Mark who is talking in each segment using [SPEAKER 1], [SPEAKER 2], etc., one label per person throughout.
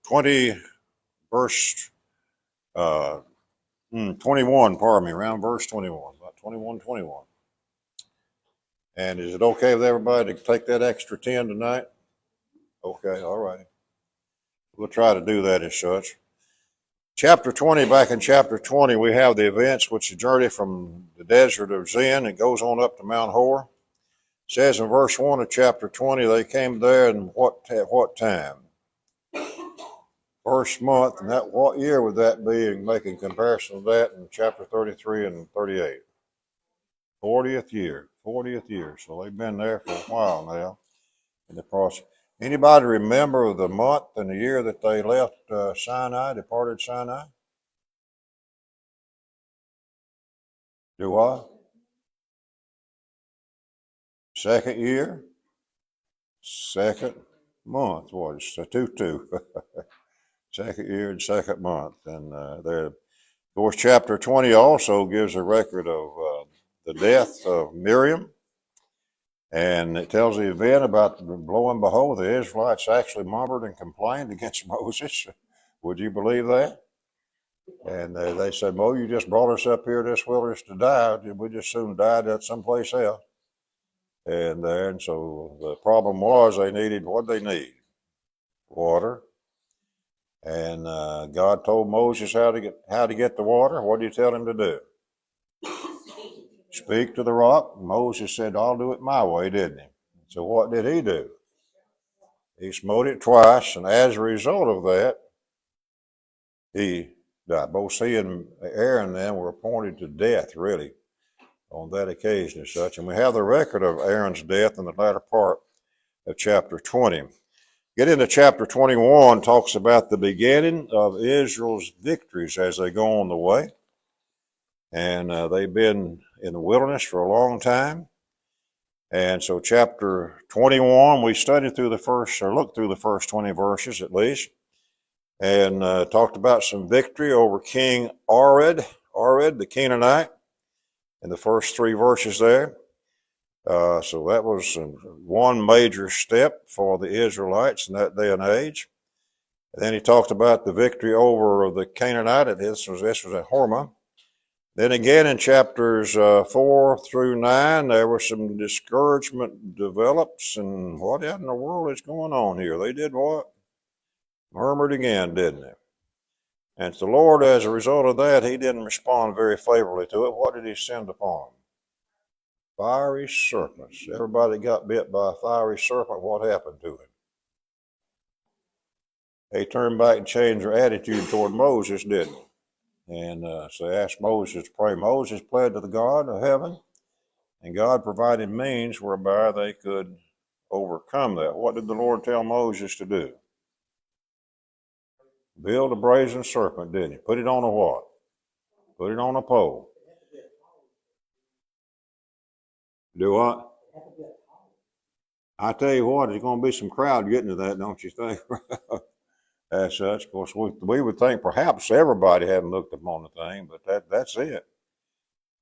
[SPEAKER 1] 20, verse 21, pardon me, around verse 21, about 21, 21. And is it okay with everybody to take that extra 10 tonight? Okay, all right. We'll try to do that as such. Chapter 20, back in chapter 20, we have the events which the journey from the desert of Zin, it goes on up to Mount Hor. It says in verse 1 of chapter 20, they came there in what time? First month, and that what year would that be, and making comparison to that in chapter 33 and 38? 40th year. So they've been there for a while now in the process. Anybody remember the month and the year that they left Sinai, departed Sinai? Do I? Second year, second month was a 2-2. Second year and second month. And there, of course, chapter 20 also gives a record of the death of Miriam. And it tells the event about, lo and behold, the Israelites actually murmured and complained against Moses. Would you believe that? And they said, Mo, you just brought us up here to this wilderness to die. We just soon died at someplace else. And so the problem was they needed, what did they need? Water. And God told Moses how to get the water. What did he tell him to do? Speak to the rock. Moses said, I'll do it my way, didn't he? So what did he do? He smote it twice, and as a result of that, he died. Both he and Aaron then were appointed to death, really, on that occasion as such. And we have the record of Aaron's death in the latter part of chapter 20. Get into chapter 21, talks about the beginning of Israel's victories as they go on the way. And they've been in the wilderness for a long time. And so chapter 21, we studied through the first, or looked through the first 20 verses at least, and talked about some victory over King Ared, the Canaanite, in the first 3 verses there. So that was one major step for the Israelites in that day and age. And then he talked about the victory over the Canaanite. This was at Hormah. Then again in chapters 4 through 9, there was some discouragement develops, and what in the world is going on here? They did what? Murmured again, didn't they? And the Lord, as a result of that, he didn't respond very favorably to it. What did he send upon them? Fiery serpents. Everybody got bit by a fiery serpent. What happened to him? They turned back and changed their attitude toward Moses, didn't they? And so they asked Moses to pray. Moses pled to the God of heaven, and God provided means whereby they could overcome that. What did the Lord tell Moses to do? Build a brazen serpent, didn't he? Put it on a what? Put it on a pole. Do what? I tell you what, there's going to be some crowd getting to that, don't you think? As such, of course, we would think perhaps everybody hadn't looked upon the thing, but that's it.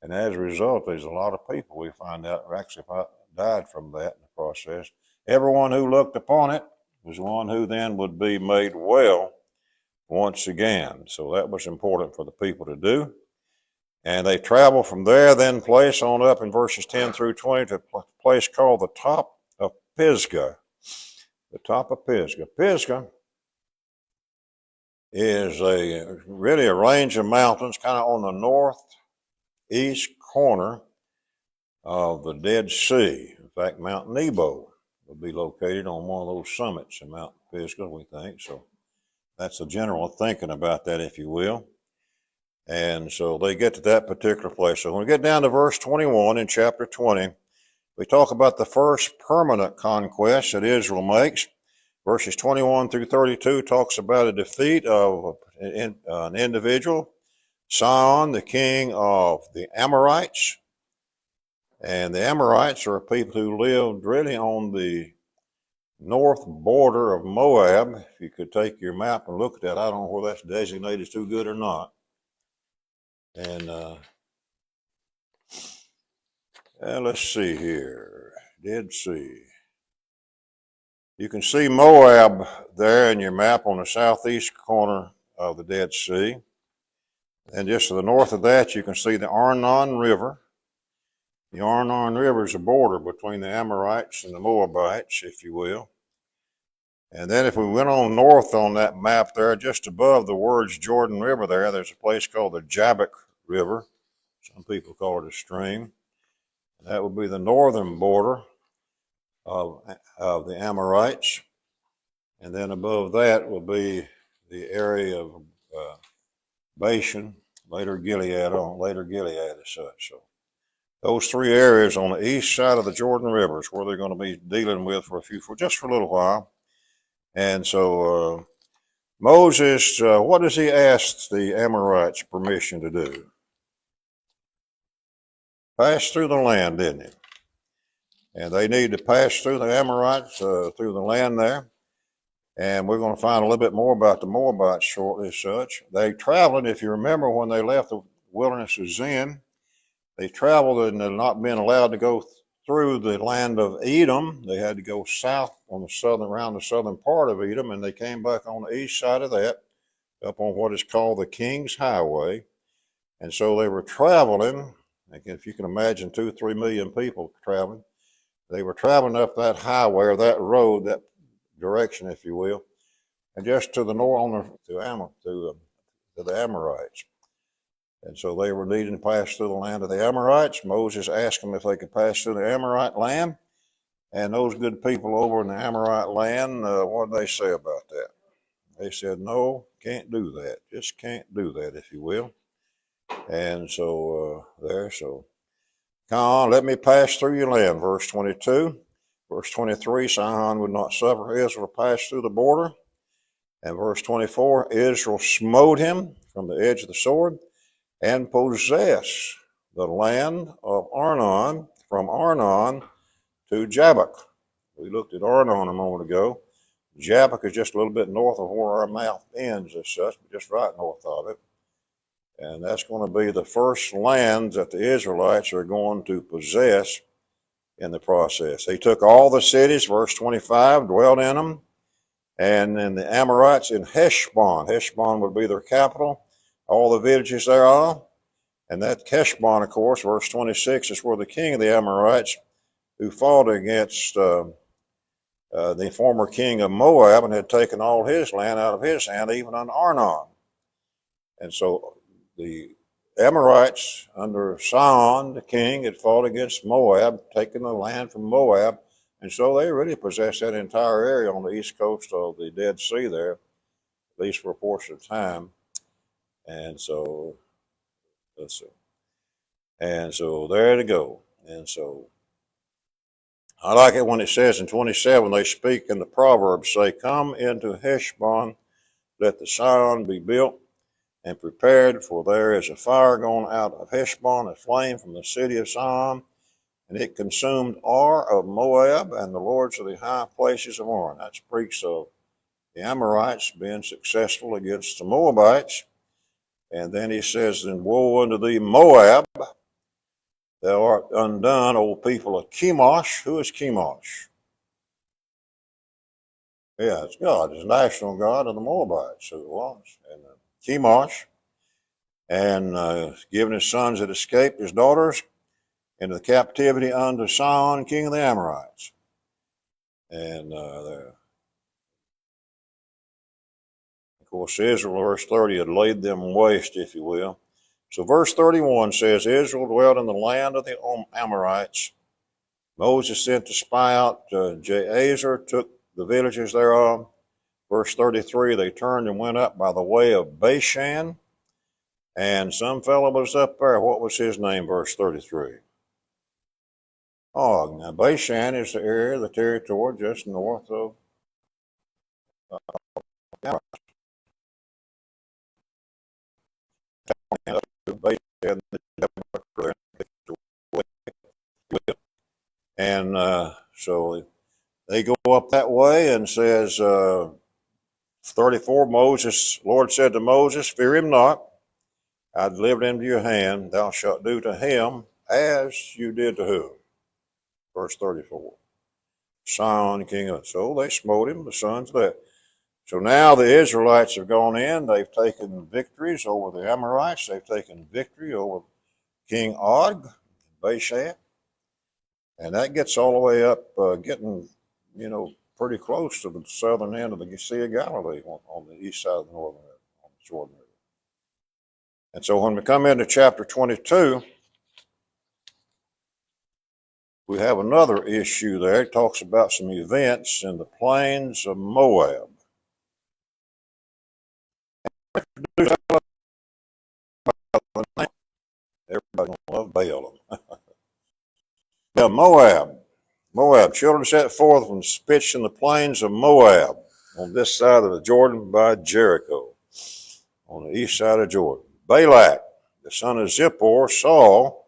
[SPEAKER 1] And as a result, there's a lot of people we find out actually died from that in the process. Everyone who looked upon it was one who then would be made well once again. So that was important for the people to do. And they travel from there, then place on up in verses 10 through 20 to a place called the top of Pisgah. The top of Pisgah. Pisgah is really a range of mountains kind of on the northeast corner of the Dead Sea. In fact, Mount Nebo would be located on one of those summits in Mount Pisgah, we think. So that's the general thinking about that, if you will. And so they get to that particular place. So when we get down to verse 21 in chapter 20, we talk about the first permanent conquest that Israel makes. Verses 21 through 32 talks about a defeat of an individual, Sihon, the king of the Amorites. And the Amorites are people who lived really on the north border of Moab. If you could take your map and look at that, I don't know whether that's designated as too good or not. And let's see here. Dead Sea. You can see Moab there in your map on the southeast corner of the Dead Sea. And just to the north of that, you can see the Arnon River. The Arnon River is a border between the Amorites and the Moabites, if you will. And then if we went on north on that map there, just above the words Jordan River there's a place called the Jabbok River. Some people call it a stream. That would be the northern border of the Amorites. And then above that will be the area of Bashan, later Gilead as such. So those three areas on the east side of the Jordan River is where they're going to be dealing with for just for a little while. And so Moses, what does he ask the Amorites permission to do? Pass through the land, didn't he? And they need to pass through the Amorites, through the land there. And we're going to find a little bit more about the Moabites shortly as such. They traveled, if you remember, when they left the wilderness of Zin, they traveled and had not been allowed to go through the land of Edom. They had to go south around the southern part of Edom, and they came back on the east side of that, up on what is called the King's Highway. And so they were traveling, if you can imagine 2 or 3 million people traveling, they were traveling up that highway or that road, that direction, if you will, and just to the north to the Amorites. And so they were needing to pass through the land of the Amorites. Moses asked them if they could pass through the Amorite land. And those good people over in the Amorite land, what did they say about that? They said, no, can't do that. Just can't do that, if you will. And so come on, let me pass through your land, verse 22. Verse 23, Sihon would not suffer Israel to pass through the border. And verse 24, Israel smote him from the edge of the sword and possessed the land of Arnon, from Arnon to Jabbok. We looked at Arnon a moment ago. Jabbok is just a little bit north of where our mouth ends as such, just right north of it. And that's going to be the first lands that the Israelites are going to possess in the process. They took all the cities, verse 25, dwelt in them, and then the Amorites in Heshbon. Heshbon would be their capital, all the villages thereof. And that Heshbon, of course, verse 26, is where the king of the Amorites, who fought against the former king of Moab and had taken all his land out of his hand, even on Arnon. And so the Amorites under Sihon, the king, had fought against Moab, taken the land from Moab, and so they really possessed that entire area on the east coast of the Dead Sea there, at least for a portion of time. And so, let's see. And so there to go. And so I like it when it says in 27, they speak in the Proverbs, say, come into Heshbon, let the Sihon be built and prepared, for there is a fire going out of Heshbon, a flame from the city of Sihon, and it consumed Ar of Moab and the lords of the high places of Orn. That speaks of the Amorites being successful against the Moabites. And then he says, then woe unto thee, Moab, thou art undone, O people of Chemosh. Who is Chemosh? Yeah, it's God. It's the national god of the Moabites, who it was. And Chemosh, and given his sons that escaped his daughters into the captivity unto Sihon, king of the Amorites. And of course, Israel, verse 30, had laid them waste, if you will. So verse 31 says, Israel dwelt in the land of the Amorites. Moses sent to spy out Jahazer, took the villages thereof. Verse 33, they turned and went up by the way of Bashan. And some fellow was up there. What was his name, verse 33? Og. Now, Bashan is the area, the territory just north of and so they go up that way, and says, 34, Lord said to Moses, fear him not, I delivered him to your hand, thou shalt do to him as you did to who? Verse 34. Sihon, king of. So they smote him, the sons of that. So now the Israelites have gone in. They've taken victories over the Amorites. They've taken victory over King Og, Bashan. And that gets all the way up, getting, pretty close to the southern end of the Sea of Galilee on the east side of the northern river, on the Jordan River. And so when we come into chapter 22, we have another issue there. It talks about some events in the plains of Moab. Everybody love Balaam. Now, Moab, children set forth and pitched in the plains of Moab on this side of the Jordan by Jericho, on the east side of Jordan. Balak, the son of Zippor, saw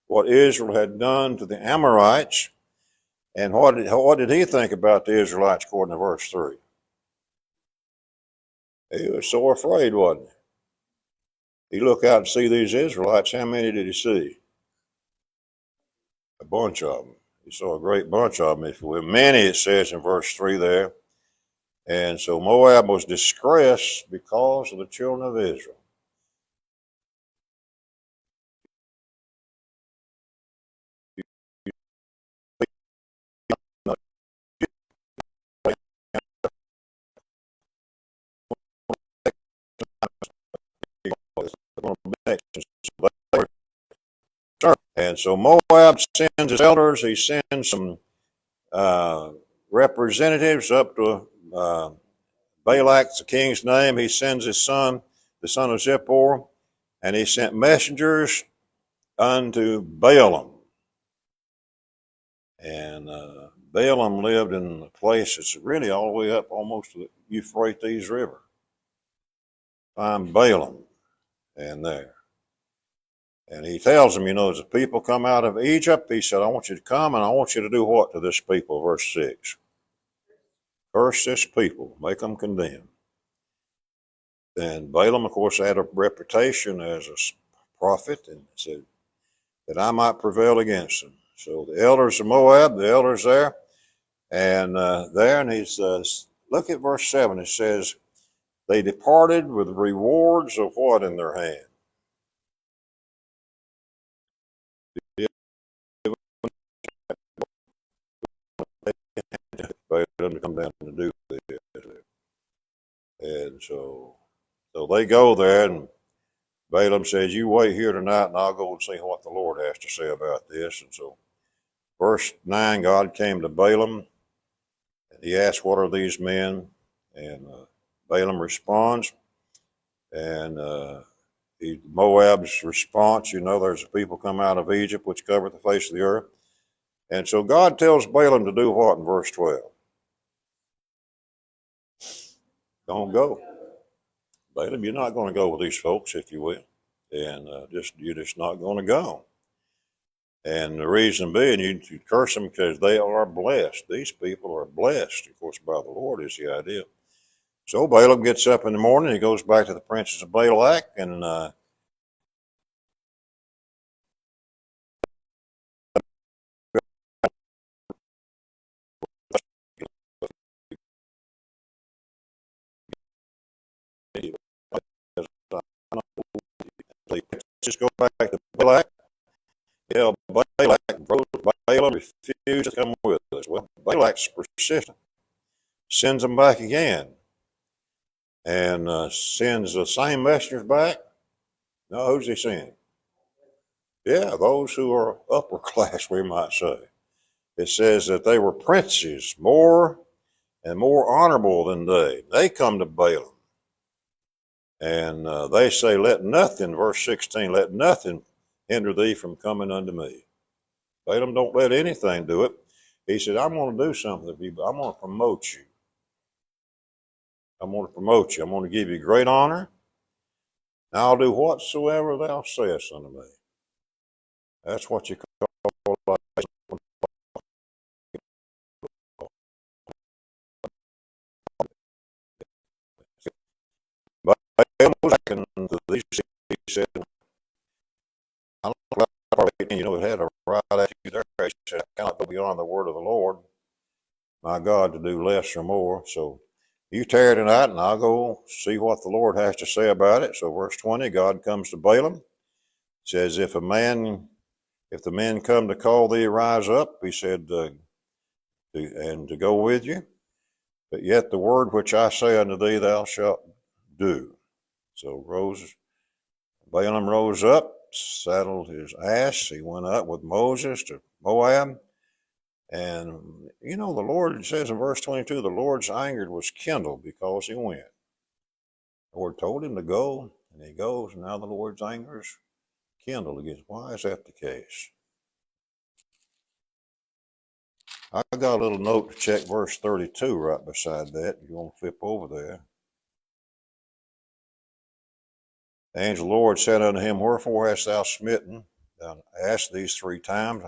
[SPEAKER 1] what Israel had done to the Amorites, and what did he think about the Israelites according to verse 3? He was so afraid, wasn't he? He looked out and see these Israelites. How many did he see? A bunch of them. He saw a great bunch of them, if you will. Many, it says in verse 3 there. And so Moab was distressed because of the children of Israel. And so Moab sends his elders. He sends some representatives up to Balak, the king's name. He sends his son, the son of Zippor, and he sent messengers unto Balaam. And Balaam lived in a place that's really all the way up almost to the Euphrates River. Find Balaam and there. And he tells them, as the people come out of Egypt, he said, I want you to come and I want you to do what to this people? Verse 6. Curse this people, make them condemn. And Balaam, of course, had a reputation as a prophet, and said that I might prevail against them. So the elders of Moab, the elders there, and he says, look at verse 7. It says, they departed with rewards of what in their hand? Balaam to come down to do this. And so they go there, and Balaam says, you wait here tonight, and I'll go and see what the Lord has to say about this. And so verse 9, God came to Balaam, and he asked, what are these men? And Balaam responds, and Moab's response, there's a people come out of Egypt which covered the face of the earth. And so God tells Balaam to do what in verse 12? Don't go. Balaam, you're not going to go with these folks, if you will. And you're just not going to go. And the reason being, you curse them because they are blessed. These people are blessed, of course, by the Lord is the idea. So Balaam gets up in the morning, he goes back to the princes of Balak, and just go back to Balak. Yeah, Balak, Balaam refused to come with us. Well, Balak's persistent. Sends them back again. And sends the same messengers back. No, who's he sending? Yeah, those who are upper class, we might say. It says that they were princes, more and more honorable than they. They come to Balaam. And they say, let nothing, verse 16, let nothing hinder thee from coming unto me. Balaam don't let anything do it. He said, I'm going to do something for you, but I'm going to promote you. I'm going to promote you. I'm going to give you great honor. And I'll do whatsoever thou sayest unto me. That's what you call life. Balaam was back into these, he said, I don't know, it had a right attitude there. He said, I cannot go beyond the word of the Lord. my God to do less or more. So you tear tonight, and I'll go see what the Lord has to say about it. So verse 20, God comes to Balaam, says, if the men come to call thee, rise up, he said, and to go with you. But yet the word which I say unto thee, thou shalt do. So Balaam rose up, saddled his ass. He went up with Moses to Moab. And, the Lord says in verse 22, the Lord's anger was kindled because he went. The Lord told him to go, and he goes, and now the Lord's anger is kindled again. Why is that the case? I got a little note to check verse 32 right beside that. You want to flip over there. The angel of the Lord said unto him, wherefore hast thou smitten? Thou asked these 3 times.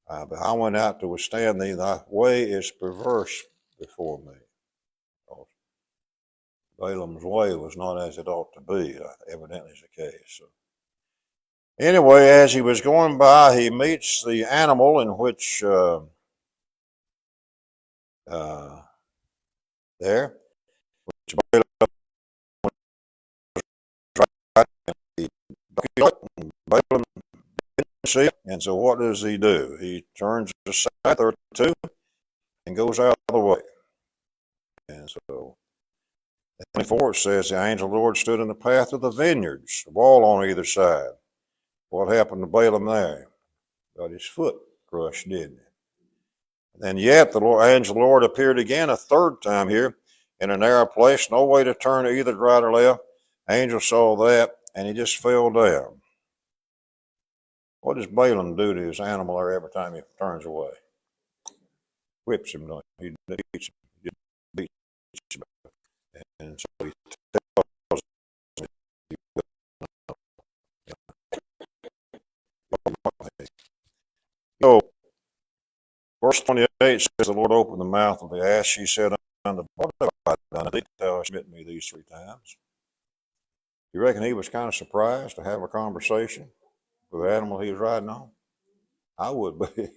[SPEAKER 1] But I went out to withstand thee. Thy way is perverse before me. Balaam's way was not as it ought to be. Evidently is the case. So, anyway, as he was going by, he meets the animal in which there, which Balaam didn't see it. And so what does he do? He turns aside or 2 and goes out of the way. And so 24 says the angel of the Lord stood in the path of the vineyards, a wall on either side. What happened to Balaam there? Got his foot crushed, didn't he? And yet the angel of the Lord appeared again a 3rd time here in a narrow place, no way to turn either right or left. Angel saw that, and he just fell down. What does Balaam do to his animal there every time he turns away? Whips him, don't he? He beats him. He beats him. And so he tells him, so verse 28 says, the Lord opened the mouth of the ass. She said unto him, what have I done? Thou hast smitten me these 3 times. You reckon he was kind of surprised to have a conversation with the animal he was riding on? I would be.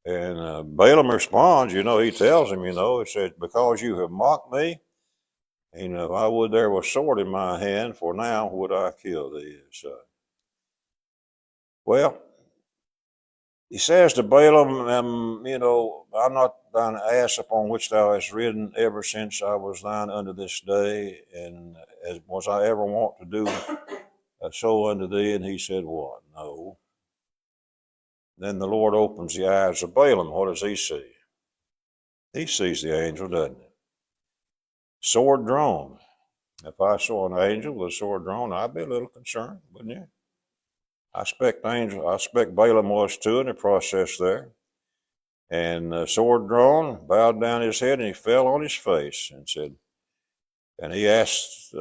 [SPEAKER 1] And Balaam responds, he tells him, he said, because you have mocked me, and if I would there was sword in my hand, for now would I kill thee. So, well, he says to Balaam, I'm not thine ass upon which thou hast ridden ever since I was thine unto this day, and as was I ever wont to do so unto thee? And he said, what? No. Then the Lord opens the eyes of Balaam. What does he see? He sees the angel, doesn't he? Sword drawn. If I saw an angel with a sword drawn, I'd be a little concerned, wouldn't you? I expect Balaam was too in the process there. And sword drawn, bowed down his head, and he fell on his face and he asked,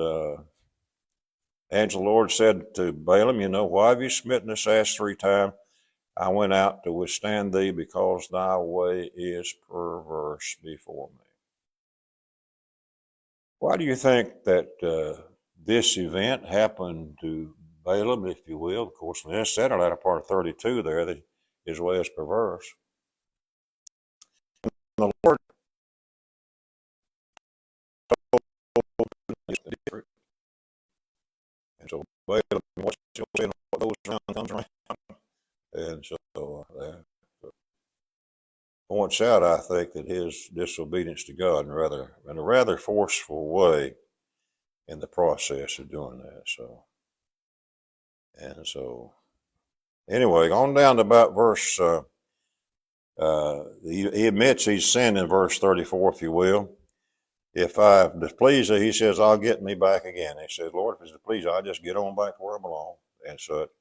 [SPEAKER 1] angel of the Lord said to Balaam, why have you smitten this ass 3 times? I went out to withstand thee because thy way is perverse before me. Why do you think that this event happened to Balaam, if you will? Of course, when it's said in the latter part of 32 there, that his way is perverse. And the Lord told him, and so Balaam, what goes around comes around. And so points out, I think, that his disobedience to God in a rather forceful way in the process of doing that. So anyway, on down to about verse, he admits he's sinned in verse 34, if you will. If I displease thee, he says, I'll get me back again. He says, Lord, if it's displeased, I'll just get on back to where I belong. And so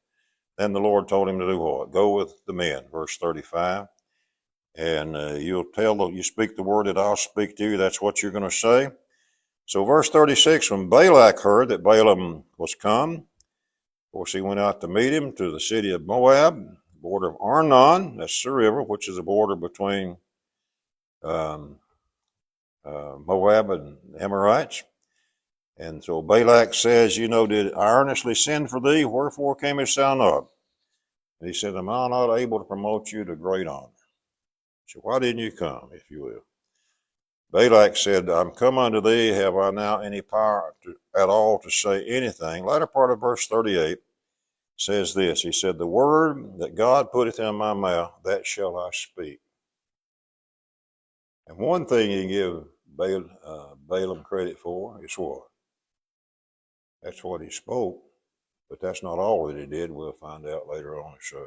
[SPEAKER 1] then the Lord told him to do what? Go with the men, verse 35. And you speak the word that I'll speak to you. That's what you're going to say. So verse 36, when Balak heard that Balaam was come, of course, he went out to meet him to the city of Moab, border of Arnon, that's the river, which is the border between Moab and Amorites. And so Balak says, did I earnestly send for thee? Wherefore camest thou not? And he said, am I not able to promote you to great honor? So why didn't you come, if you will? Balak said, I'm come unto thee, have I now any power at all to say anything? Latter part of verse 38 says this. He said, the word that God putteth in my mouth, that shall I speak. And one thing you can give Balaam credit for is what? That's what he spoke, but that's not all that he did. We'll find out later on the show.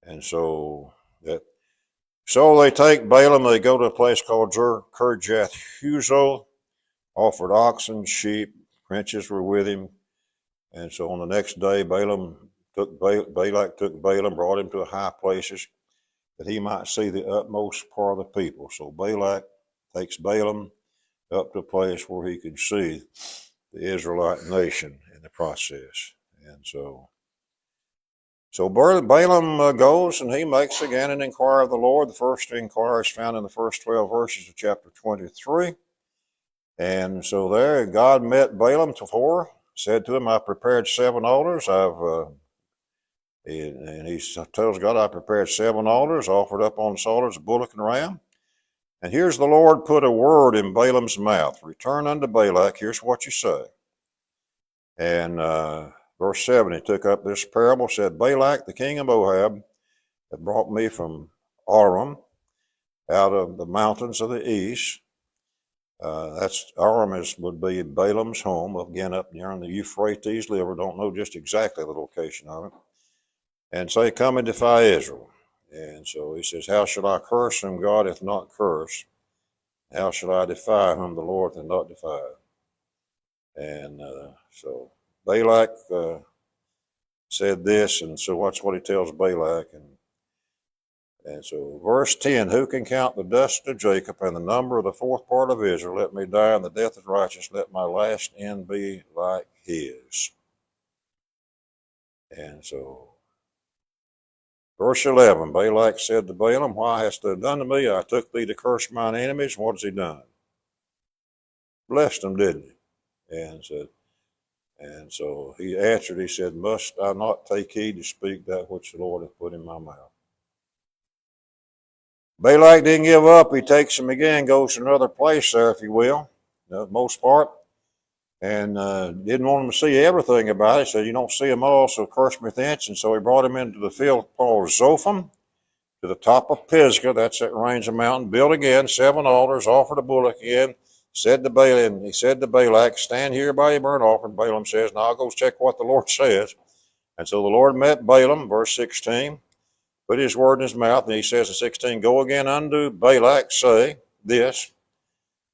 [SPEAKER 1] And so they take Balaam, they go to a place called Kirjath Huzo, offered oxen, sheep, princes were with him. And so on the next day, Balak took Balaam, brought him to the high places that he might see the utmost part of the people. So Balak takes Balaam up to a place where he could see the Israelite nation in the process. And so Balaam goes and he makes again an inquiry of the Lord. The first inquiry is found in the first 12 verses of chapter 23. And so there God met Balaam before, said to him, I prepared 7 altars. And he tells God, I prepared 7 altars, offered up on the altars a bullock and ram. And here's the Lord put a word in Balaam's mouth. Return unto Balak, here's what you say. And verse 7, he took up this parable, said, Balak, the king of Moab, had brought me from Aram, out of the mountains of the east. Aram would be Balaam's home, again up near the Euphrates River. Don't know just exactly the location of it. And say, come and defy Israel. And so he says, how shall I curse whom God hath not cursed? How shall I defy whom the Lord hath not defied? And so Balak said this, and so watch what he tells Balak. And so verse 10, who can count the dust of Jacob and the number of the fourth part of Israel? Let me die in the death of righteous. Let my last end be like his. And so verse 11, Balak said to Balaam, why hast thou done to me? I took thee to curse mine enemies. What has he done? Blessed them, didn't he? And so he answered, he said, must I not take heed to speak that which the Lord hath put in my mouth? Balak didn't give up. He takes him again, goes to another place there, if you will, the most part, and didn't want him to see everything about it. He said, you don't see them all, so curse me thence. And so he brought him into the field called Zophim, to the top of Pisgah, that's that range of mountain, built again 7 altars, offered a bullock again, said to Balaam, he said to Balak, stand here by your burnt offering. Balaam says, now I'll go check what the Lord says. And so the Lord met Balaam, verse 16, put his word in his mouth, and he says in 16, go again unto Balak, say this.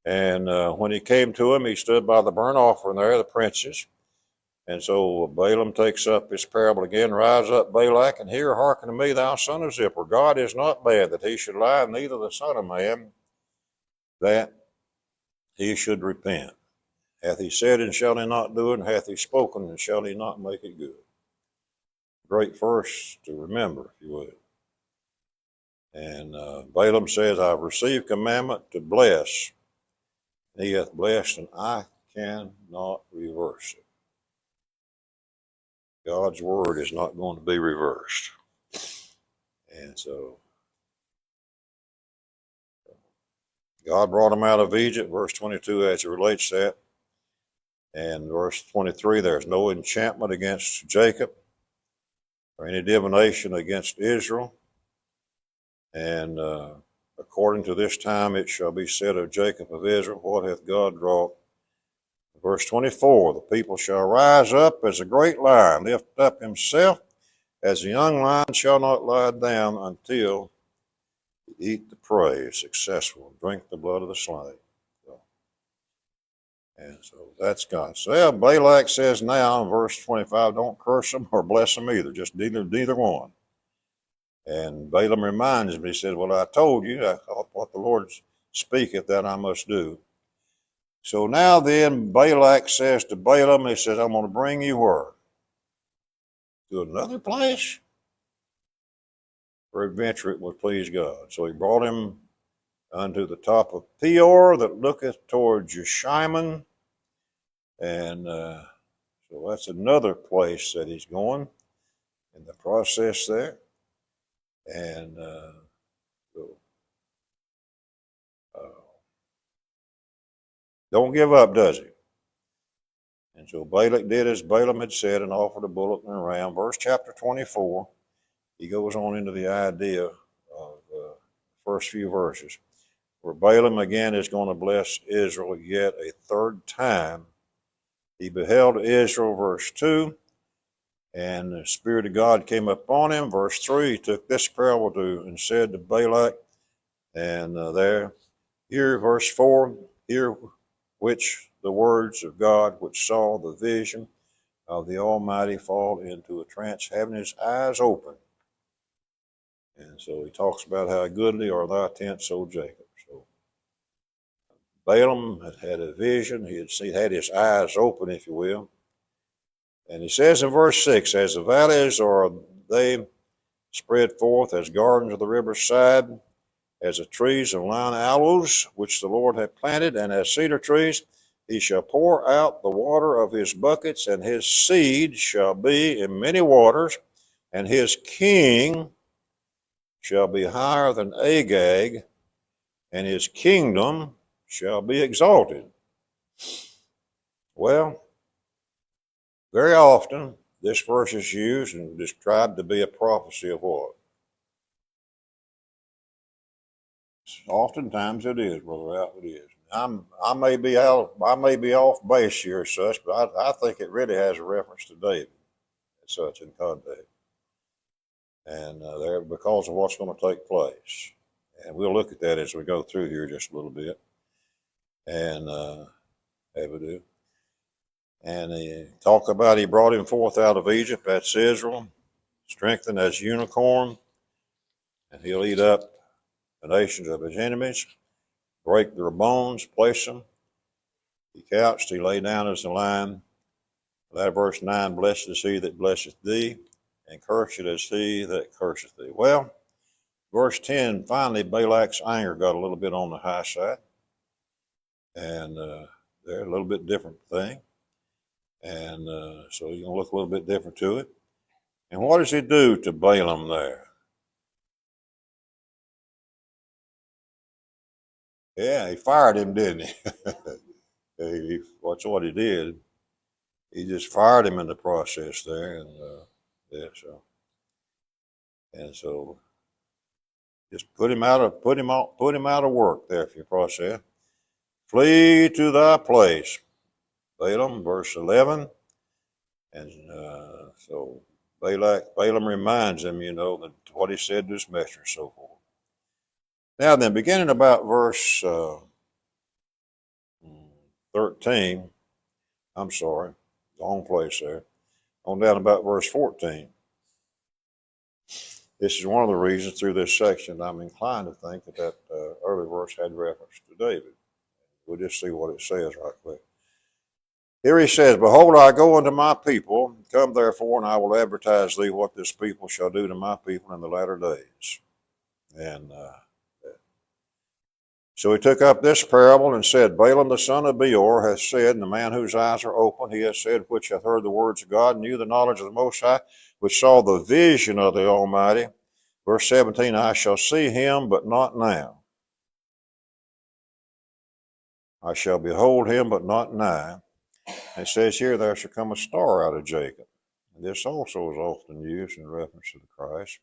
[SPEAKER 1] And when he came to him, he stood by the burnt offering there, the princes. And so Balaam takes up his parable again, rise up, Balak, and hear, hearken to me, thou son of Zippor. God is not bad that he should lie, neither the Son of Man that he should repent. Hath he said, and shall he not do it? And hath he spoken, and shall he not make it good? Great verse to remember, if you would. And Balaam says, I've received commandment to bless. He hath blessed, and I cannot reverse it. God's word is not going to be reversed. And so God brought him out of Egypt, verse 22, as it relates to that. And verse 23, there's no enchantment against Jacob or any divination against Israel. And according to this time it shall be said of Jacob of Israel, what hath God wrought? Verse 24, the people shall rise up as a great lion, lift up himself, as a young lion shall not lie down until he eat the prey, successful, drink the blood of the slain. And so that's God. So yeah, Balak says now in verse 25, don't curse them or bless them either, just neither one. And Balaam reminds him, he said, well, I told you, I thought what the Lord speaketh that I must do. So now then Balak says to Balaam, he says, I'm going to bring you where? To another place? Peradventure it would please God. So he brought him unto the top of Peor that looketh toward Jeshimon. And so that's another place that he's going in the process there. And Don't give up, does he? And so Balak did as Balaam had said and offered a bullock and a ram. Verse chapter 24, he goes on into the idea of the first few verses, where Balaam again is going to bless Israel yet a third time. He beheld Israel, verse 2, and the Spirit of God came upon him. Verse 3, he took this parable to and said to Balak, and here, verse 4, hear which the words of God which saw the vision of the Almighty fall into a trance, having his eyes open. And so he talks about how goodly are thy tents, O Jacob. So Balaam had had a vision. He had his eyes open, if you will. And he says in verse 6, as the valleys are they spread forth as gardens of the river's side, as the trees of line aloes, which the Lord hath planted, and as cedar trees, he shall pour out the water of his buckets, and his seed shall be in many waters, and his king shall be higher than Agag, and his kingdom shall be exalted. Well, very often this verse is used and described to be a prophecy of what? Oftentimes it is, Brother Al, it is. I may be off base here as such, but I think it really has a reference to David as such in context, and there because of what's going to take place, and we'll look at that as we go through here just a little bit, and have we do. And he talk about he brought him forth out of Egypt, that's Israel, strengthened as unicorn, and he'll eat up the nations of his enemies, break their bones, place them. He couched, he lay down as a lion. That verse 9, blessed is he that blesseth thee, and cursed is he that curseth thee. Well, verse 10, finally Balak's anger got a little bit on the high side, and they're a little bit different thing. And so you're going to look a little bit different to it. And what does he do to Balaam there? Yeah, he fired him, didn't he? That's what he did. He just fired him in the process there, and so just put him out of work there for your process. Flee to thy place, Balaam, verse 11, and so Balaam reminds him, that what he said to his messenger, and so forth. Now then, beginning about verse 13, I'm sorry, wrong place there. On down about verse 14. This is one of the reasons through this section I'm inclined to think that early verse had reference to David. We'll just see what it says right quick. Here he says, behold, I go unto my people, come therefore, and I will advertise thee what this people shall do to my people in the latter days. And so he took up this parable and said, Balaam the son of Beor hath said, and the man whose eyes are open, he hath said, which hath heard the words of God, knew the knowledge of the Most High, which saw the vision of the Almighty. Verse 17, I shall see him, but not now. I shall behold him, but not nigh. It says here, there shall come a star out of Jacob. And this also is often used in reference to the Christ.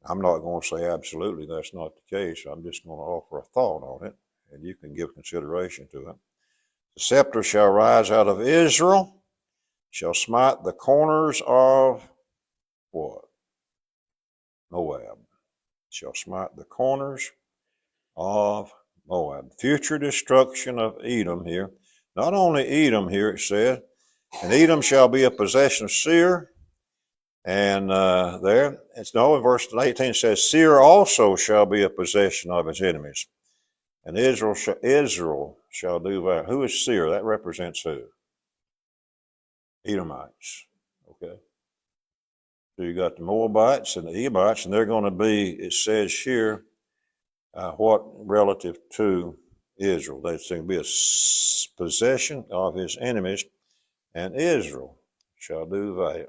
[SPEAKER 1] I'm not going to say absolutely that's not the case. I'm just going to offer a thought on it, and you can give consideration to it. The scepter shall rise out of Israel, shall smite the corners of what? Moab. Shall smite the corners of Moab. Future destruction of Edom here. Not only Edom here, it says, and Edom shall be a possession of Seir. And there, it's no, in verse 18 it says, Seir also shall be a possession of his enemies. And Israel shall do that. Who is Seir? That represents who? Edomites. Okay. So you got the Moabites and the Edomites, and they're going to be, it says here, what relative to Israel? That's going to be a possession of his enemies, and Israel shall do that.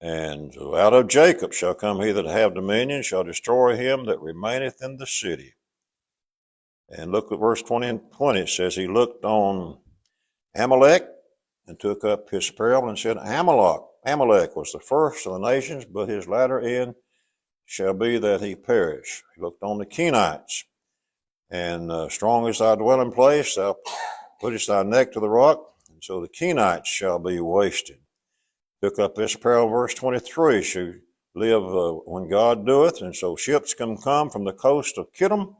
[SPEAKER 1] And out of Jacob shall come he that have dominion, shall destroy him that remaineth in the city. And look at verse 20 and 20. It says, he looked on Amalek and took up his parable and said, Amalek was the first of the nations, but his latter end shall be that he perish. He looked on the Kenites, and strong is thy dwelling place, thou puttest thy neck to the rock, and so the Kenites shall be wasted. Took up this parable, verse 23, shall live when God doeth, and so ships can come from the coast of Kittim,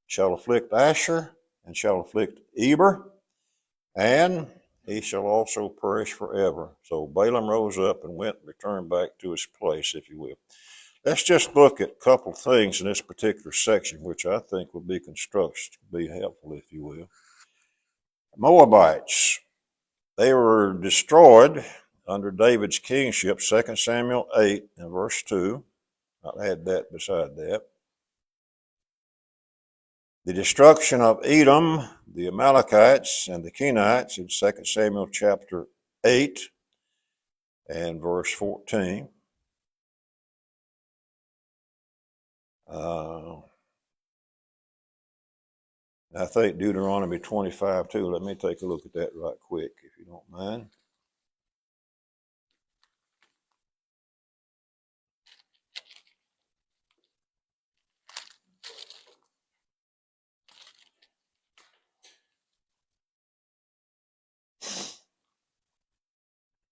[SPEAKER 1] shall afflict Asher, and shall afflict Eber, and he shall also perish forever. So Balaam rose up and returned back to his place, if you will. Let's just look at a couple of things in this particular section, which I think would be constructed to be helpful, if you will. Moabites, they were destroyed under David's kingship, 2 Samuel 8 and verse 2. I'll add that beside that. The destruction of Edom, the Amalekites, and the Kenites in 2 Samuel chapter 8 and verse 14. I think Deuteronomy 25 too. Let me take a look at that right quick, if you don't mind.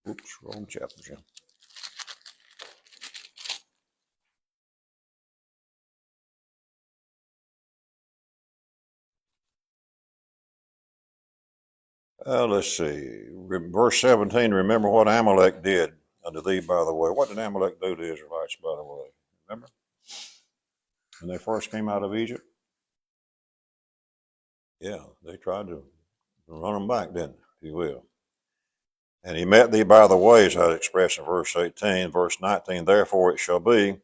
[SPEAKER 1] Oops, wrong chapter, Jim. Let's see. Verse 17, remember what Amalek did unto thee by the way. What did Amalek do to the Israelites by the way? Remember? When they first came out of Egypt? Yeah, they tried to run them back, didn't they, if you will. And he met thee by the way, as I expressed in verse 18. Verse 19, therefore it shall be,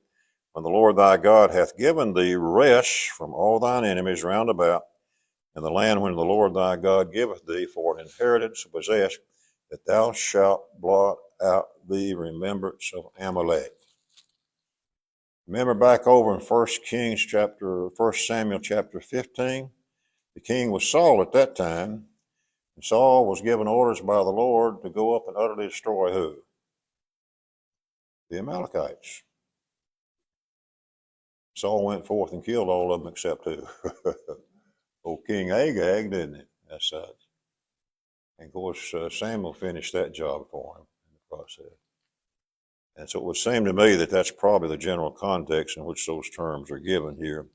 [SPEAKER 1] when the Lord thy God hath given thee rest from all thine enemies round about, in the land when the Lord thy God giveth thee for an inheritance to possess, that thou shalt blot out the remembrance of Amalek. Remember back over in 1 Samuel chapter 15, the king was Saul at that time, and Saul was given orders by the Lord to go up and utterly destroy who? The Amalekites. Saul went forth and killed all of them except who? Old King Agag, didn't he? That's such. And of course, Samuel finished that job for him in the process. And so it would seem to me that that's probably the general context in which those terms are given here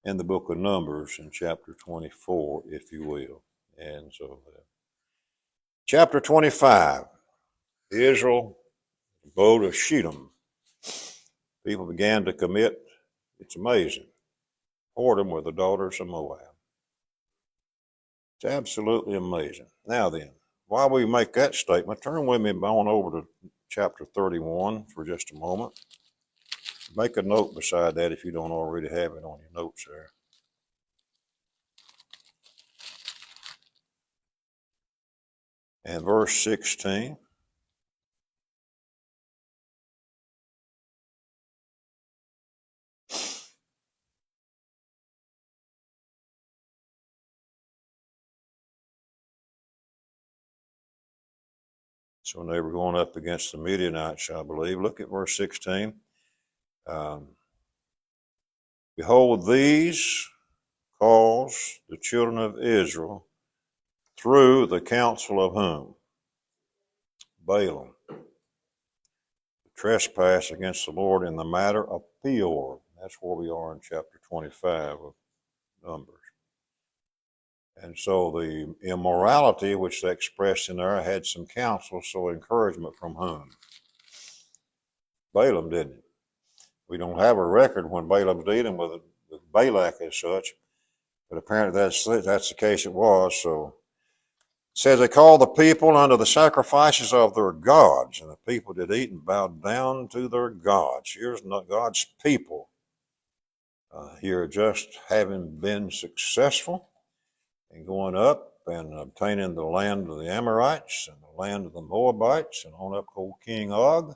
[SPEAKER 1] in the book of Numbers in chapter 24, if you will. And so, chapter 25, Israel, abode of Shittim. People began to commit, it's amazing, whoredom with the daughters of Moab. It's absolutely amazing. Now then, while we make that statement, turn with me on over to chapter 31 for just a moment. Make a note beside that if you don't already have it on your notes there. And verse 16. So when they were going up against the Midianites, I believe, look at verse 16. Behold, these cause the children of Israel through the counsel of whom? Balaam. Trespass against the Lord in the matter of Peor. That's where we are in chapter 25 of Numbers. And so the immorality which they expressed in there had some counsel, so encouragement from whom? Balaam, didn't it? We don't have a record when Balaam's dealing with Balak as such, but apparently that's the case it was. So it says they called the people unto the sacrifices of their gods, and the people did eat and bowed down to their gods. Here's God's people here just having been successful in going up and obtaining the land of the Amorites and the land of the Moabites and on up to old King Og.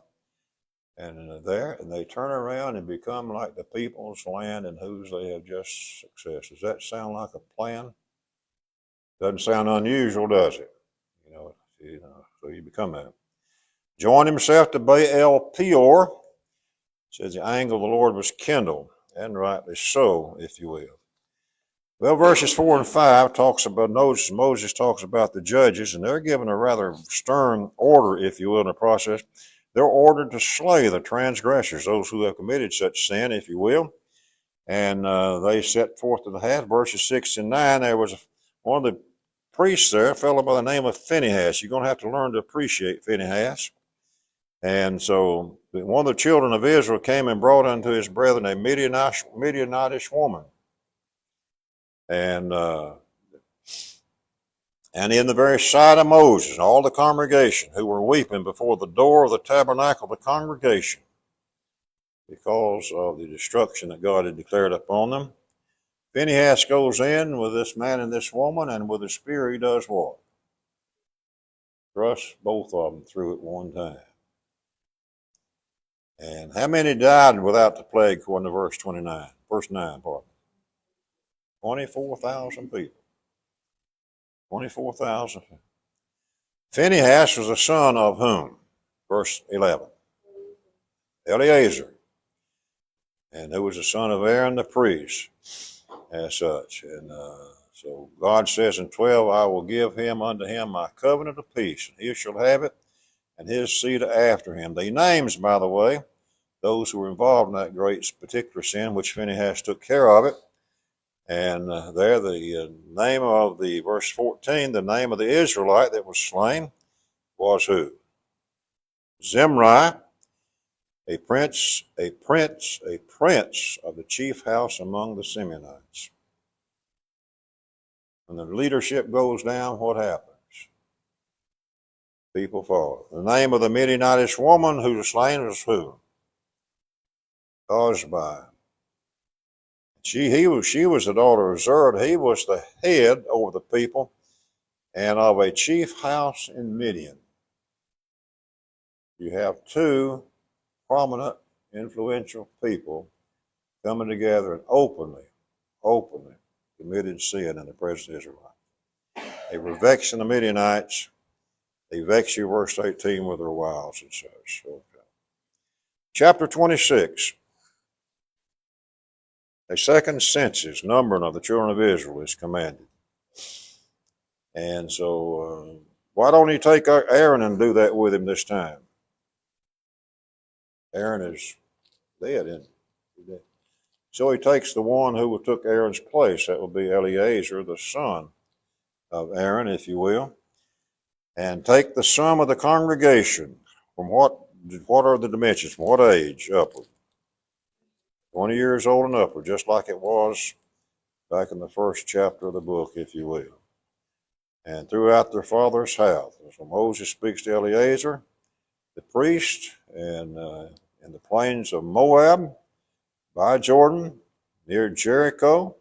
[SPEAKER 1] And they turn around and become like the people's land in whose they have just success. Does that sound like a plan? Doesn't sound unusual, does it? So you become that. Joined himself to Baal Peor. Says the anger of the Lord was kindled, and rightly so, if you will. Well, verses 4 and 5 talks about Moses talks about the judges, and they're given a rather stern order, if you will, in the process. They're ordered to slay the transgressors, those who have committed such sin, if you will. And they set forth to the half. Verses 6 and 9, there was one of the priests there, a fellow by the name of Phinehas. You're going to have to learn to appreciate Phinehas. And so one of the children of Israel came and brought unto his brethren a Midianitish woman. And in the very sight of Moses and all the congregation who were weeping before the door of the tabernacle of the congregation because of the destruction that God had declared upon them, Phinehas goes in with this man and this woman, and with a spear he does what? Thrusts both of them through at one time. And how many died without the plague, according to verse 29? Verse 9, pardon. 24,000 people. 24,000. Phinehas was the son of whom? Verse 11. Eleazar. And who was the son of Aaron the priest, as such. And so God says in 12, I will give him unto him my covenant of peace, and he shall have it, and his seed after him. The names, by the way, those who were involved in that great particular sin, which Phinehas took care of it. And there the name of the, verse 14, the name of the Israelite that was slain was who? Zimri, a prince of the chief house among the Simeonites. When the leadership goes down, what happens? People follow. The name of the Midianitish woman who was slain was who? Cozbi. She was the daughter of Zer. He was the head over the people and of a chief house in Midian. You have two prominent, influential people coming together and openly committed sin in the presence of Israelites. They were vexing the Midianites. They vex you, verse 18, with their wiles and such. Okay. Chapter 26. A second census, numbering of the children of Israel is commanded. And so, why don't he take Aaron and do that with him this time? Aaron is dead, isn't he? So he takes the one who took Aaron's place. That would be Eleazar, the son of Aaron, if you will. And take the sum of the congregation. From what are the dimensions? From what age upward? 20 years old and upward, just like it was back in the first chapter of the book, if you will. And throughout their father's house. So Moses speaks to Eleazar, the priest, and in the plains of Moab, by Jordan, near Jericho,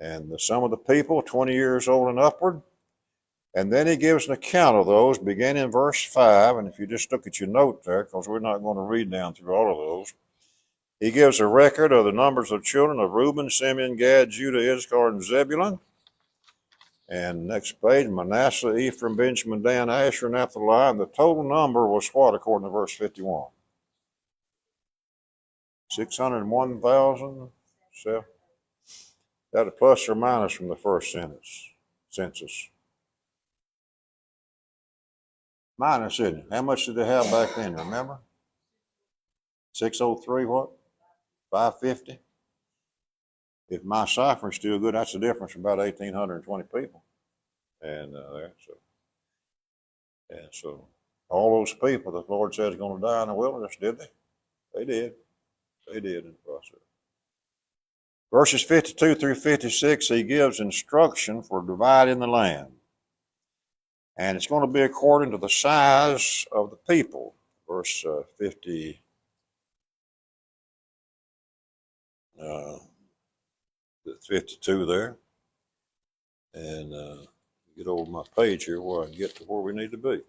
[SPEAKER 1] and the sum of the people, 20 years old and upward. And then he gives an account of those, beginning in verse 5. And if you just look at your note there, because we're not going to read down through all of those, he gives a record of the numbers of children of Reuben, Simeon, Gad, Judah, Issachar, and Zebulun. And next page, Manasseh, Ephraim, Benjamin, Dan, Asher, and Naphtali. And the total number was what, according to verse 51? 601,000. That a plus or minus from the first census. Minus, isn't it? How much did they have back then, remember? 603 what? 550? If my cipher's still good, that's the difference from about 1,820 people. And so all those people the Lord said is going to die in the wilderness, did they? They did. They did in the process. Verses 52 through 56, he gives instruction for dividing the land. And it's going to be according to the size of the people. Verse 52 there. And get over my page here where I can get to where we need to be.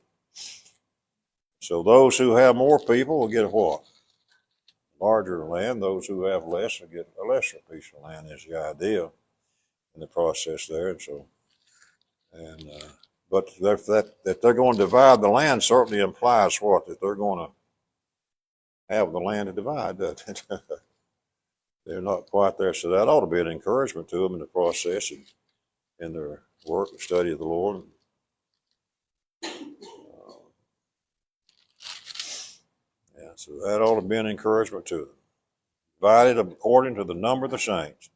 [SPEAKER 1] So those who have more people will get what? Larger land. Those who have less will get a lesser piece of land is the idea in the process there. And so, but that they're going to divide the land certainly implies what? That they're going to have the land to divide. They're not quite there. So that ought to be an encouragement to them in the process and in their work and study of the Lord. Yeah, so that ought to be an encouragement to them. Divided according to the number of the saints.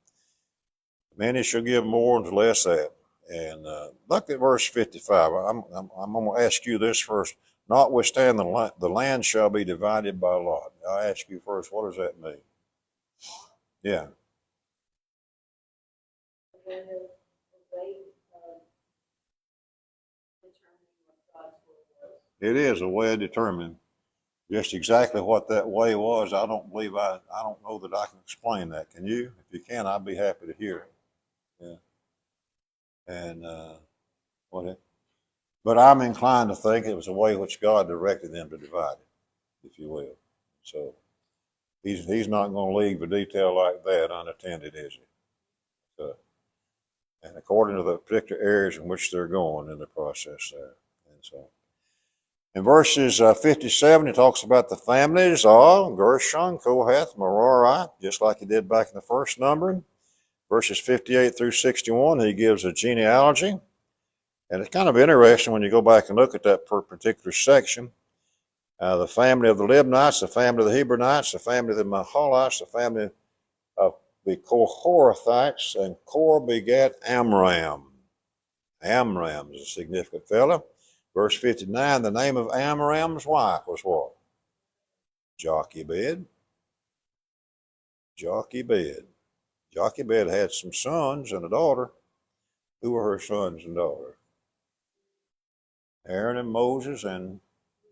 [SPEAKER 1] Many shall give more and less that. And look at verse 55. I'm going to ask you this first. Notwithstanding the land shall be divided by lot. I'll ask you first, what does that mean? Yeah. It is a way of determining just exactly what that way was. I don't know that I can explain that. Can you? If you can, I'd be happy to hear it. Yeah. And but I'm inclined to think it was a way which God directed them to divide it, if you will. So he's not going to leave a detail like that unattended, is he? So, and according to the particular areas in which they're going in the process there. And so in verses 57, he talks about the families of Gershon, Kohath, Merari, just like he did back in the first numbering. Verses 58 through 61, he gives a genealogy. And it's kind of interesting when you go back and look at that particular section. The family of the Libnites, the family of the Hebronites, the family of the Mahalites, the family of the Kohorathites, and Korah begat Amram. Amram is a significant fellow. Verse 59, the name of Amram's wife was what? Jochebed. Jochebed. Jochebed had some sons and a daughter. Who were her sons and daughter? Aaron and Moses and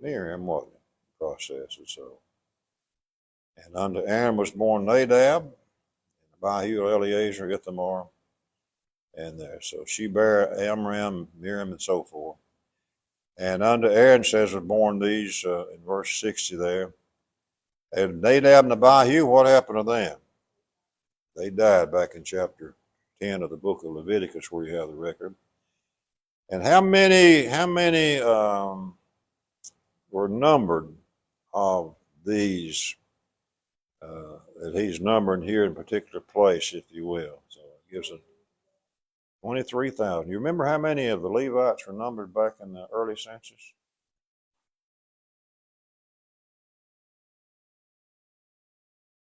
[SPEAKER 1] Miriam, wasn't it? Process and so. And unto Aaron was born Nadab, and Abihu, Eleazar, Ithamar, and there. So she bare Amram, Miriam, and so forth. And unto Aaron says was born these in verse 60 there. And Nadab and Abihu, what happened to them? They died back in chapter 10 of the book of Leviticus, where you have the record. And how many were numbered of these that he's numbering here in a particular place, if you will? So it gives us 23,000. You remember how many of the Levites were numbered back in the early census?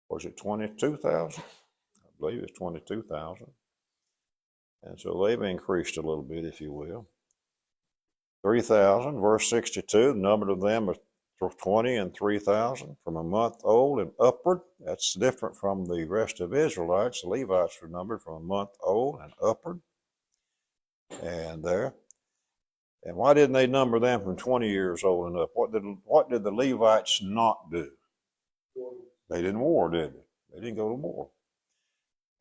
[SPEAKER 1] Was it 22,000? I believe it's 22,000. And so they've increased a little bit, if you will. 3,000, verse 62, the number of them is 20 and 3,000 from a month old and upward. That's different from the rest of Israelites. The Levites were numbered from a month old and upward. And there. And why didn't they number them from 20 years old and up? What did the Levites not do? They didn't war, did they? They didn't go to war.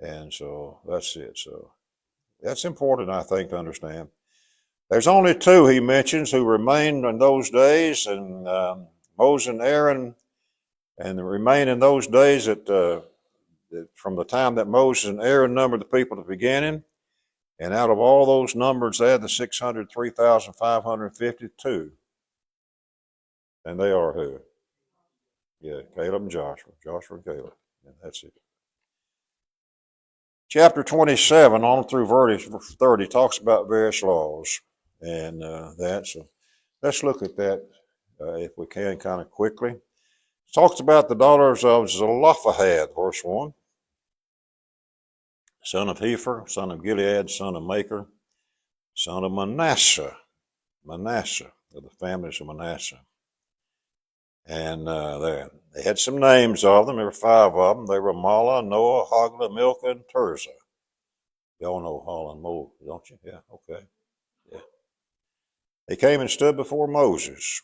[SPEAKER 1] And so that's it. So that's important, I think, to understand. There's only two he mentions who remained in those days, and Moses and Aaron, and remain in those days that from the time that Moses and Aaron numbered the people at the beginning. And out of all those numbers, they had the 603,552. And they are who? Yeah, Caleb and Joshua. Joshua and Caleb. And that's it. Chapter 27 on through verse 30 talks about various laws and that. So let's look at that if we can kind of quickly. It talks about the daughters of Zelophehad, verse 1. Son of Hepher, son of Gilead, son of Machir, son of Manasseh. Manasseh, of the families of Manasseh. And there. They had some names of them. There were 5 of them. They were Mala, Noah, Hogla, Milcah, and Tirzah. Y'all know Hogla and Noah, don't you? Yeah, okay. Yeah. They came and stood before Moses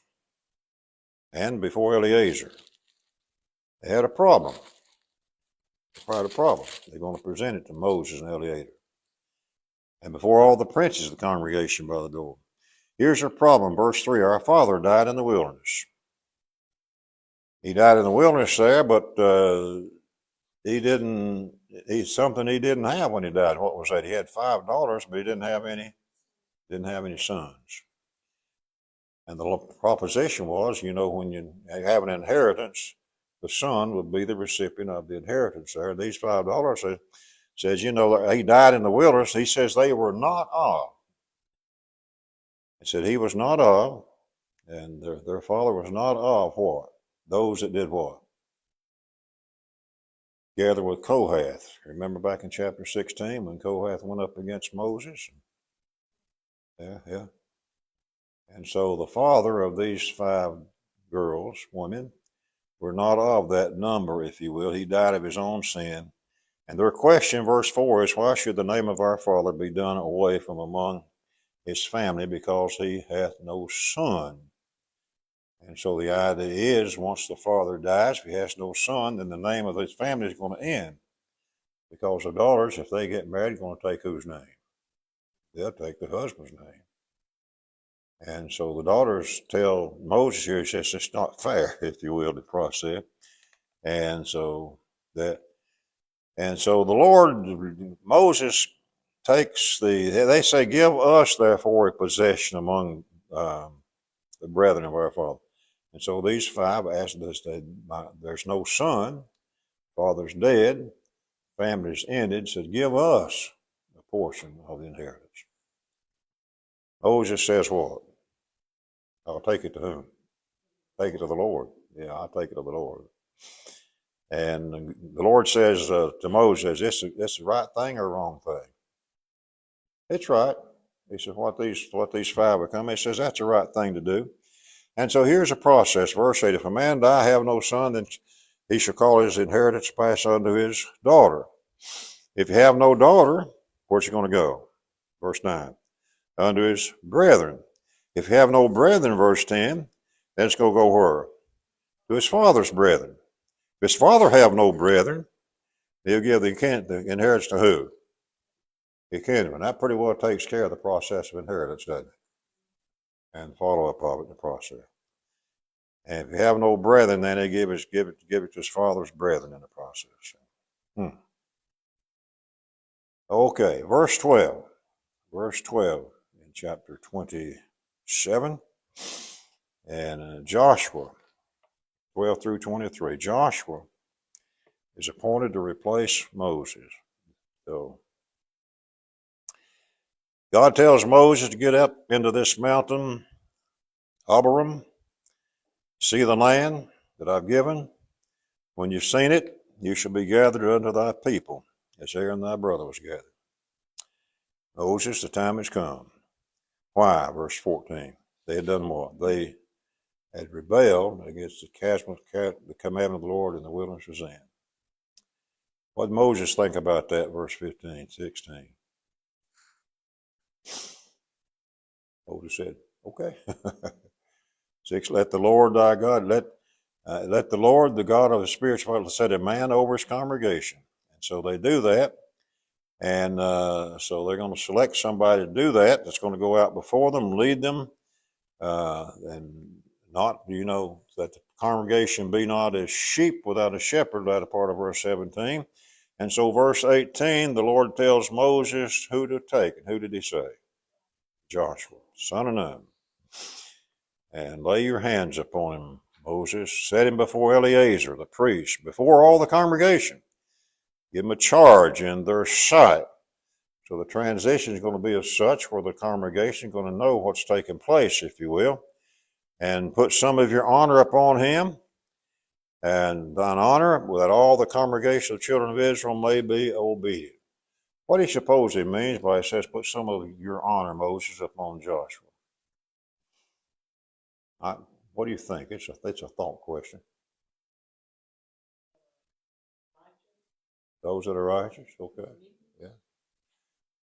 [SPEAKER 1] and before Eleazar. They had a problem. They had a problem. They're going to present it to Moses and Eleazar. And before all the princes of the congregation by the door. Here's their problem, verse 3. Our father died in the wilderness. He died in the wilderness there, but he's something he didn't have when he died. What was that? He had 5 daughters, but he didn't have any sons. And the proposition was, when you have an inheritance, the son would be the recipient of the inheritance there. These 5 daughters says, he died in the wilderness. He says they were not of. He said he was not of, and their father was not of what? Those that did what? Gather with Kohath. Remember back in chapter 16 when Kohath went up against Moses? Yeah. And so the father of these 5 women, were not of that number, if you will. He died of his own sin. And their question, verse 4, is, why should the name of our father be done away from among his family, because he hath no son? And so the idea is, once the father dies, if he has no son, then the name of his family is going to end. Because the daughters, if they get married, are going to take whose name? They'll take the husband's name. And so the daughters tell Moses here, he says, it's not fair, if you will, the process. And so the Lord, Moses takes they say, give us therefore a possession among the brethren of our father. And so these 5 asked us, there's no son, father's dead, family's ended, said, give us a portion of the inheritance. Moses says what? I'll take it to whom? Take it to the Lord. Yeah, I'll take it to the Lord. And the Lord says to Moses, is this the right thing or wrong thing? It's right. He says, what these 5 are coming, he says, that's the right thing to do. And so here's a process. Verse 8, if a man die, have no son, then he shall call his inheritance pass unto his daughter. If you have no daughter, where's he going to go? Verse 9, unto his brethren. If you have no brethren, verse 10, then it's going to go where? To his father's brethren. If his father have no brethren, he'll give the inheritance to who? He can't. And that pretty well takes care of the process of inheritance, doesn't it? And follow-up of it, the process. And if you have no brethren, then he give it to his father's brethren in the process. Okay, verse 12. Verse 12 in chapter 27. And Joshua, 12 through 23. Joshua is appointed to replace Moses. So God tells Moses to get up into this mountain, Abiram, see the land that I've given. When you've seen it, you shall be gathered unto thy people, as Aaron thy brother was gathered. Moses, the time has come. Why? Verse 14. They had done what? They had rebelled against the commandment of the Lord in the wilderness of Zin. What did Moses think about that? Verse 15, 16. Moses said, okay. 6, let the Lord thy God, let the Lord, the God of the spiritual, set a man over his congregation. And so they do that. And so they're going to select somebody to do that, that's going to go out before them, lead them, and not, that the congregation be not as sheep without a shepherd, that a part of verse 17. And so verse 18, the Lord tells Moses who to take. And who did he say? Joshua, son of Nun. And lay your hands upon him, Moses. Set him before Eleazar, the priest, before all the congregation. Give him a charge in their sight. So the transition is going to be as such where the congregation is going to know what's taking place, if you will. And put some of your honor upon him, and thine honor, that all the congregation of the children of Israel may be obedient. What do you suppose he means by it says, put some of your honor, Moses, upon Joshua? What do you think? It's a thought question. Those that are righteous? Okay. Yeah.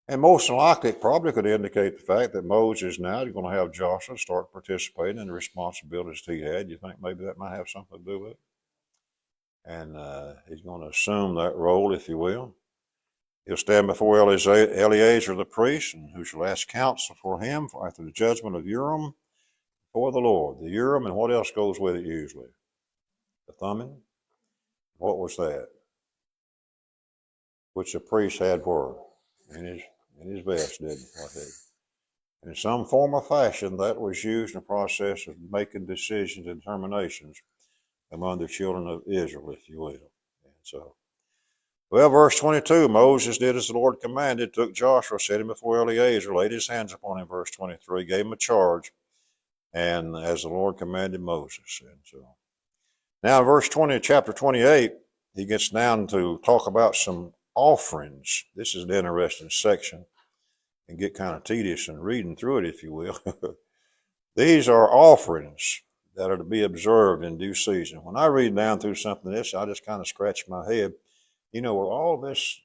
[SPEAKER 1] And most likely, it probably could indicate the fact that Moses now is going to have Joshua start participating in the responsibilities he had. You think maybe that might have something to do with it? And he's going to assume that role, if you will. He'll stand before Eleazar the priest, and who shall ask counsel for him after the judgment of Urim for the Lord. The Urim, and what else goes with it usually? The Thummim? What was that? Which the priest had where? In his vest, didn't he? In some form or fashion, that was used in the process of making decisions and determinations among the children of Israel, if you will. And so, well, verse 22, Moses did as the Lord commanded, took Joshua, set him before Eleazar, laid his hands upon him, verse 23, gave him a charge, and as the Lord commanded Moses. And so, now in verse 20, chapter 28, he gets down to talk about some offerings. This is an interesting section and get kind of tedious in reading through it, if you will. These are offerings that are to be observed in due season. When I read down through something like this, I just kind of scratch my head. You know, with all this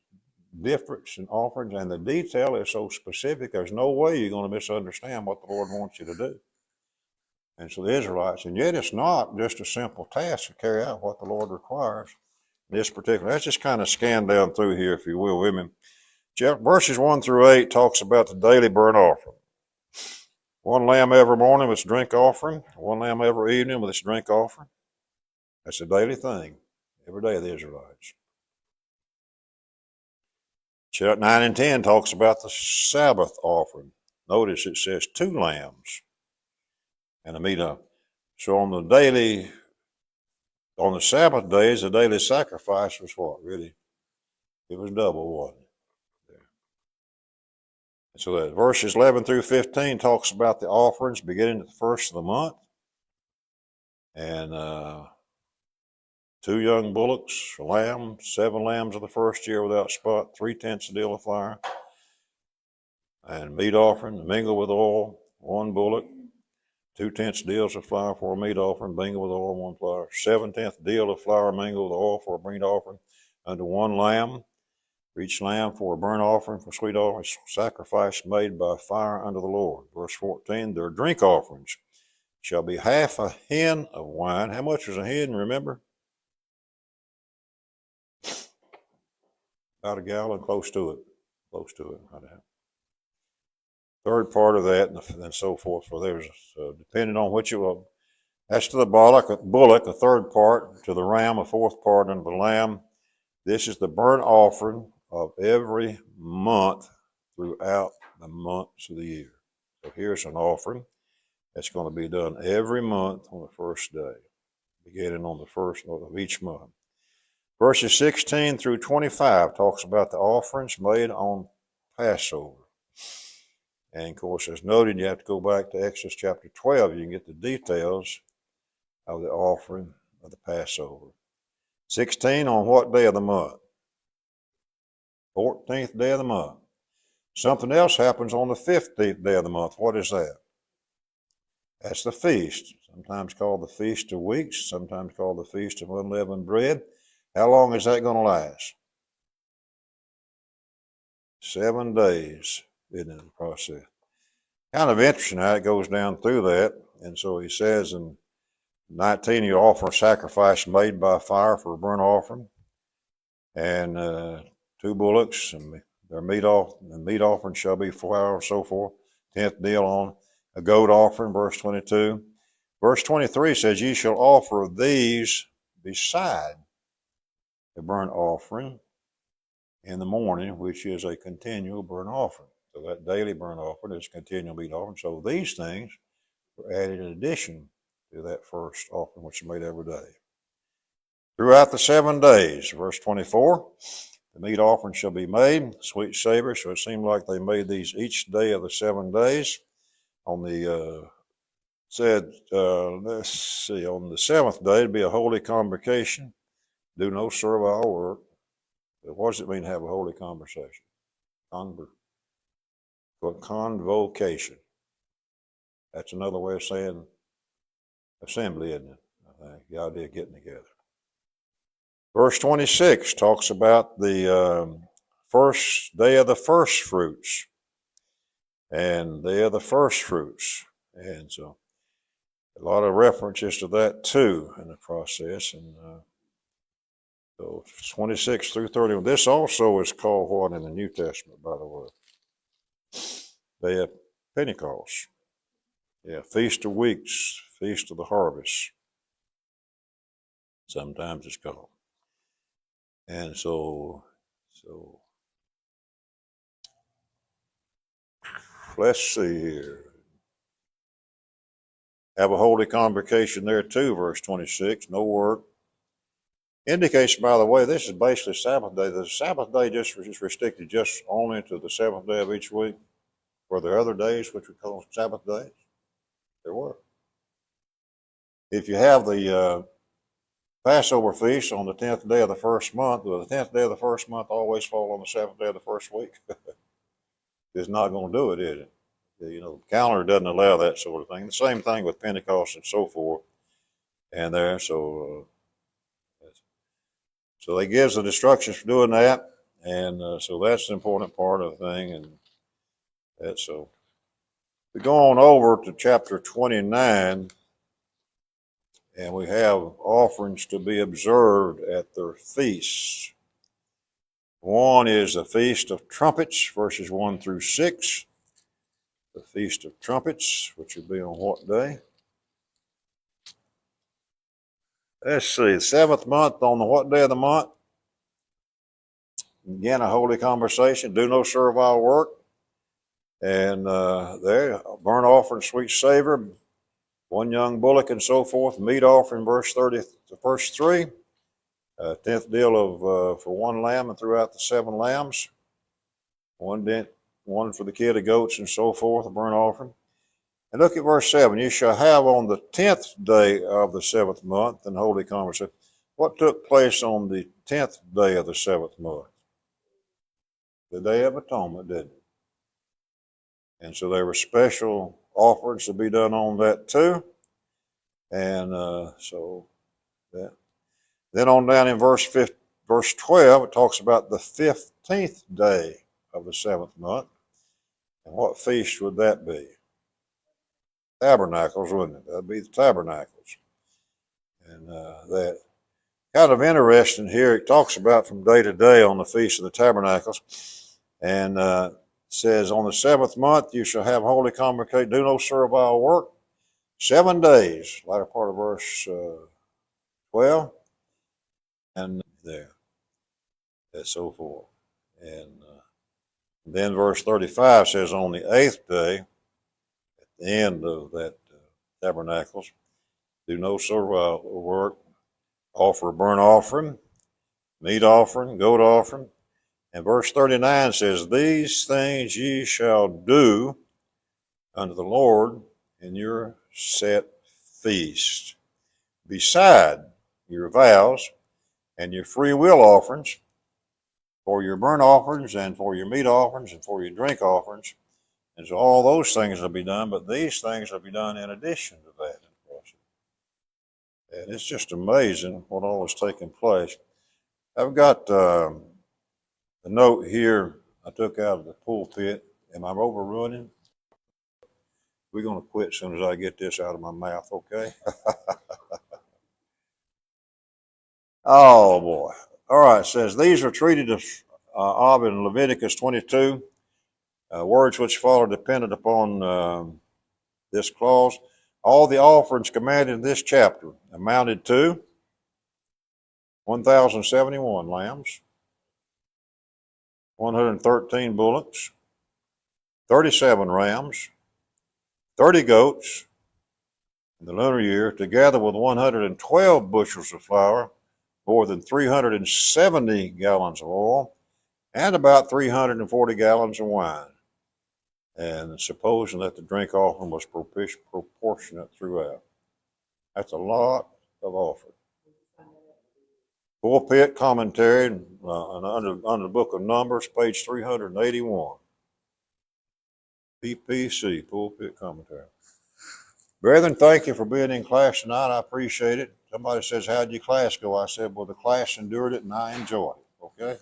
[SPEAKER 1] difference in offerings and the detail is so specific, there's no way you're going to misunderstand what the Lord wants you to do. And so the Israelites, and yet it's not just a simple task to carry out what the Lord requires. This particular, let's just kind of scan down through here, if you will, with me. Verses 1 through 8 talks about the daily burnt offering. One lamb every morning with its drink offering, one lamb every evening with its drink offering. That's a daily thing, every day of the Israelites. Chapter 9 and 10 talks about the Sabbath offering. Notice it says 2 lambs and a meat offering. So on the Sabbath days, the daily sacrifice was what? Really? It was double, wasn't it? So that verses 11 through 15 talks about the offerings beginning at the first of the month. And 2 young bullocks, a lamb, 7 lambs of the first year without spot, 3/10 a deal of flour, and meat offering, mingle with oil, 1 bullock, 2/10 deals of flour for a meat offering, mingle with oil, 1 flour, 7/10 deal of flour mingled with oil for a meat offering, unto 1 lamb, for each lamb for a burnt offering, for sweet offering, sacrifice made by fire unto the Lord. Verse 14, their drink offerings shall be half a hin of wine. How much was a hin, remember? About a gallon, close to it. Third part of that, and so forth. For there's, depending on which it will, that's to the bullock, a third part, to the ram, a fourth part, and the lamb. This is the burnt offering of every month throughout the months of the year. So here's an offering that's going to be done every month on the first day, beginning on the first of each month. Verses 16 through 25 talks about the offerings made on Passover. And of course, as noted, you have to go back to Exodus chapter 12. You can get the details of the offering of the Passover. 16, on what day of the month? 14th day of the month. Something else happens on the 15th day of the month. What is that? That's the feast, sometimes called the Feast of Weeks, sometimes called the Feast of Unleavened Bread. How long is that going to last? 7 days, isn't it, the process? Kind of interesting how it goes down through that. And so he says in 19, you offer a sacrifice made by fire for a burnt offering, and 2 bullocks, and their meat offering shall be flour, and so forth. 10th deal on a goat offering, verse 22. Verse 23 says, ye shall offer these beside the burnt offering in the morning, which is a continual burnt offering. So that daily burnt offering is a continual meat offering. So these things were added in addition to that first offering, which is made every day. Throughout the 7 days, verse 24, the meat offering shall be made, sweet savor. So it seemed like they made these each day of the 7 days. On the let's see, on the 7th day, it'd be a holy convocation. Do no servile work. But what does it mean to have a holy conversation? Convocation. That's another way of saying assembly, isn't it? I think the idea of getting together. Verse 26 talks about the first day of the first fruits, and day of the first fruits, and so a lot of references to that too in the process. And so 26 through 31. This also is called what in the New Testament, by the way? Day of Pentecost. Yeah, Feast of Weeks, Feast of the Harvest. sometimes it's called. And so let's see here. Have a holy convocation there too, verse 26, no work. Indicates, by the way, this is basically Sabbath day. The Sabbath day just is restricted just only to the seventh day of each week. Were there other days which we call Sabbath days? There were. If you have the Passover feast on the 10th day of the first month, well, the 10th day of the first month always fall on the seventh day of the first week. It's not going to do it, is it? You know, the calendar doesn't allow that sort of thing. The same thing with Pentecost and so forth. And there, so they gives the instructions for doing that, and so that's the important part of the thing. And that's so. We go on over to chapter 29, and we have offerings to be observed at their feasts. One is the Feast of Trumpets, verses 1 through 6. The Feast of Trumpets, which will be on what day? Let's see, the seventh month, on the what day of the month? Again, a holy conversation, do no servile work. And there, burnt offering, sweet savor, one young bullock and so forth, meat offering, verse 30, verse 3. 10th deal of for one lamb and throughout the 7 lambs. One for the kid of goats and so forth, a burnt offering. And look at verse 7. You shall have on the 10th day of the 7th month an holy conversation. What took place on the 10th day of the 7th month? The Day of Atonement, didn't it? And so there were special offerings to be done on that too. And so that. Then on down in verse 12, it talks about the 15th day of the 7th month. And what feast would that be? Tabernacles, wouldn't it? That'd be the Tabernacles. And that kind of interesting here. It talks about from day to day on the Feast of the Tabernacles. And says, on the 7th month you shall have holy convocation, do no servile work. 7 days, latter part of verse 12. And there, and so forth. And then verse 35 says, on the 8th day, at the end of that tabernacles, do no servile work, offer a burnt offering, meat offering, goat offering. And verse 39 says, these things ye shall do unto the Lord in your set feast, beside your vows and your free will offerings, for your burnt offerings and for your meat offerings and for your drink offerings. And so all those things will be done, but these things will be done in addition to that. And it's just amazing what all is taking place. I've got a note here I took out of the pulpit. Am I overrunning? We're going to quit as soon as I get this out of my mouth, okay? Oh, boy. All right, it says, these are treated of in Leviticus 22. Words which follow dependent upon this clause. All the offerings commanded in this chapter amounted to 1,071 lambs, 113 bullocks, 37 rams, 30 goats in the lunar year, together with 112 bushels of flour, more than 370 gallons of oil, and about 340 gallons of wine. And supposing that the drink offering was proportionate throughout. That's a lot of offering. Pulpit commentary under the book of Numbers, page 381. PPC, pulpit commentary. Brethren, thank you for being in class tonight. I appreciate it. Somebody says, how'd your class go? I said, well, the class endured it and I enjoyed it. Okay?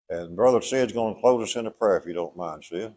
[SPEAKER 1] And Brother Sid's going to close us in a prayer if you don't mind, Sid.